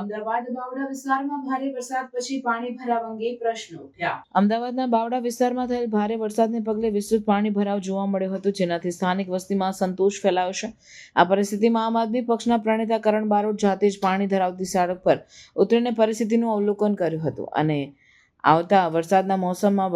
અમદાવાદ બાવડા વિસ્તારમાં ભારે વરસાદ પછી પાણી ભરાવ અંગે પ્રશ્નો ઉઠ્યા। અમદાવાદના બાવડા વિસ્તારમાં થયેલ ભારે વરસાદને પગલે વિસ્તૃત પાણી ભરાવ જોવા મળ્યો હતો, જેનાથી સ્થાનિક વસ્તીમાં સંતોષ ફેલાયો છે। આ પરિસ્થિતિમાં આમ આદમી પક્ષના પ્રણેતા કરણ બારોટ જાતે જ પાણી ધરાવતી સડક પર ઉતરીને પરિસ્થિતિનું અવલોકન કર્યું હતું અને આવતા વરસાદના મોસમમાં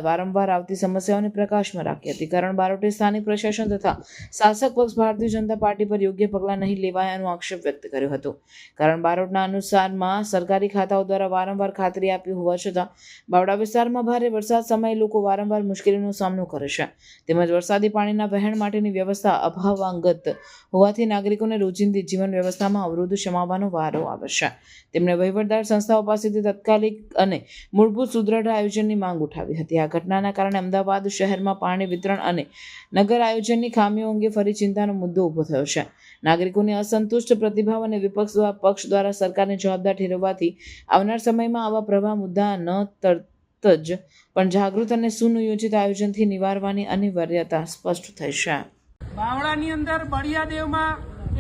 વારંવાર આવતી સમસ્યાઓને પ્રકાશમાં રાખી હતી। કરણ બારોટે સ્થાનિક પ્રશાસન તથા શાસક પક્ષ ભારતીય જનતા પાર્ટી પર યોગ્ય પગલાં નહીં લેવાયાનો આક્ષેપ વ્યક્ત કર્યો હતો। કરણ બારોટના અનુસારમાં સરકારી ખાતાઓ દ્વારા વારંવાર ખાતરી આપી હોવા છતાં બાવડા વિસ્તારમાં ભારે વરસાદ સમયે લોકો વારંવાર મુશ્કેલીનો સામનો કરે છે, તેમજ વરસાદી પાણીના વહેણ માટેની વ્યવસ્થા અભાવાંગત હોવાથી નાગરિકોને રોજિંદી જીવન વ્યવસ્થામાં અવરોધ શમાવવાનો વારો આવે છે। તેમણે વહીવટદાર સંસ્થાઓ પાસેથી તાત્કાલિક અને મૂળભૂત સુદ્રઢ આયોજનની માંગ ઉઠાવી હતી। આ ઘટનાના કારણે અમદાવાદ શહેરમાં પાણી વિતરણ અને નગર આયોજનની ખામીઓ અંગે ફરી ચિંતાનો મુદ્દો ઊભો થયો છે। નાગરિકોની અસંતુષ્ટ પ્રતિભાવ અને વિપક્ષ પક્ષ દ્વારા સરકારને જવાબદાર ઠેરવવાથી આવનાર સમયમાં આવા પ્રવાહ મુદ્દા ન તરત જ પણ જાગૃત અને સુનિયોજિત આયોજનથી નિવારવાની અનિવાર્યતા સ્પષ્ટ થઈ છે। બાવળાની અંદર બળિયાદેવમાં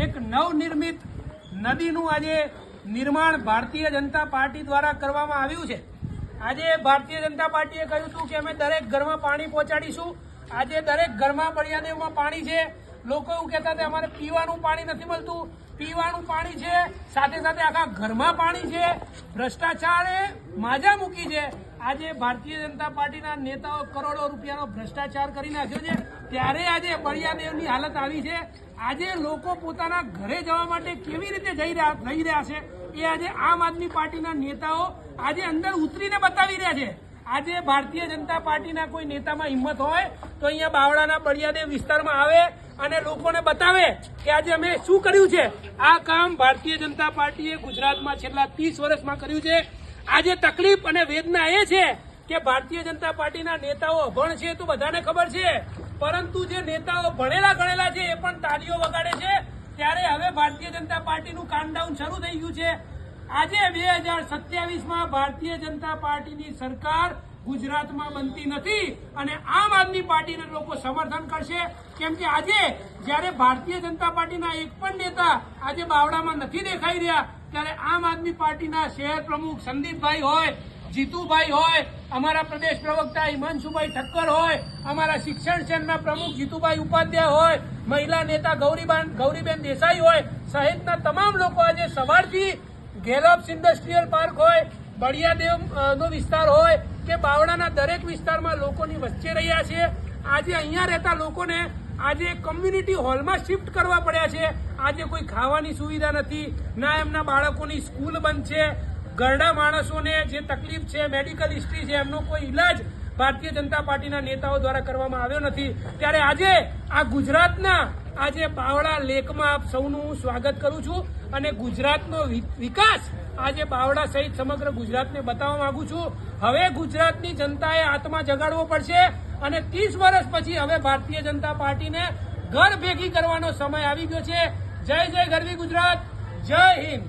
એક નવનિર્મિત નદીનું આજે નિર્માણ ભારતીય જનતા પાર્ટી દ્વારા કરવામાં આવ્યું છે। આજે ભારતીય જનતા પાર્ટીએ કહ્યું હતું કે અમે દરેક ઘરમાં પાણી પહોંચાડીશું। આજે દરેક ઘરમાં બળિયાદેવમાં પાણી છે। લોકો એવું કહેતા હતા અમારે પીવાનું પાણી નથી મળતું, પીવાનું પાણી છે, સાથે સાથે આખા ઘરમાં પાણી છે। ભ્રષ્ટાચારે માજા મૂકી છે। આજે ભારતીય જનતા પાર્ટીના નેતાઓ કરોડો રૂપિયાનો ભ્રષ્ટાચાર કરી નાખ્યો છે, ત્યારે આજે બળિયાદેવની હાલત આવી છે। આજે લોકો પોતાના ઘરે જવા માટે કેવી રીતે જઈ રહ્યા છે એ આજે આમ આદમી પાર્ટીના નેતાઓ આજે અંદર ઉતરીને બતાવી રહ્યા છે। આજે ભારતીય જનતા પાર્ટીના કોઈ નેતામાં હિંમત હોય તો અહીંયા બાવળાના બળિયાદેવ વિસ્તારમાં આવે અને લોકોને બતાવે કે આજે અમે શું કર્યું છે। આ કામ ભારતીય જનતા પાર્ટીએ ગુજરાતમાં છેલ્લા 30 વર્ષમાં કર્યું છે। આજે તકલીફ અને વેદના એ છે કે ભારતીય જનતા પાર્ટીના નેતાઓ અભણ છે તો બધાને ખબર છે, પરંતુ જે નેતાઓ ભણેલા ગણેલા છે એ પણ તાળીઓ વગાડે છે। ત્યારે હવે ભારતીય જનતા પાર્ટીનું કાઉન્ટડાઉન શરૂ થઈ ગયું છે। આજે 2027માં ભારતીય જનતા પાર્ટીની સરકાર ગુજરાતમાં બનતી નથી અને આમ આદમી પાર્ટીને લોકો સમર્થન કરશે, કેમ કે આજે જ્યારે ભારતીય જનતા પાર્ટીના એક પણ નેતા આજે બાવડામાં નથી દેખાઈ રહ્યા, ત્યારે આમ આદમી પાર્ટીના શહેર પ્રમુખ સંદીપભાઈ હોય, જીતુભાઈ હોય, અમારા પ્રદેશ પ્રવક્તા હિમાંશુભાઈ ઠક્કર હોય, અમારા શિક્ષણ સેલના પ્રમુખ જીતુભાઈ ઉપાધ્યાય હોય, મહિલા નેતા ગૌરીબેન દેસાઈ હોય સહિતના તમામ લોકો આજે સવારથી ગેલોપ્સ ઇન્ડસ્ટ્રીયલ પાર્ક હોય, બળિયાદેવનો વિસ્તાર હોય કે બાવળાના દરેક વિસ્તારમાં લોકોની વચ્ચે રહ્યા છે। આજે અહીંયા રહેતા લોકોને આજે કમ્યુનિટી હોલમાં શિફ્ટ કરવા પડ્યા છે। આજે કોઈ ખાવાની સુવિધા નથી, ના એમના બાળકોની સ્કૂલ બંધ છે, ઘરડા માણસોને જે તકલીફ છે, મેડિકલ હિસ્ટ્રી છે, એમનો કોઈ ઇલાજ ભારતીય જનતા પાર્ટીના નેતાઓ દ્વારા કરવામાં આવ્યો નથી। ત્યારે આજે આ ગુજરાતના આજે બાવળા લેકમાં આપ સૌનું હું સ્વાગત કરું છું અને ગુજરાતનો વિકાસ આજે બાવળા સહિત સમગ્ર ગુજરાતને બતાવવા માંગુ છું। હવે ગુજરાતની જનતાએ આત્મા જગાડવો પડશે અને 30 વર્ષ પછી હવે ભારતીય જનતા પાર્ટીને ઘર ભેગી કરવાનો સમય આવી ગયો છે। જય જય ગરવી ગુજરાત, જય હિન્દ।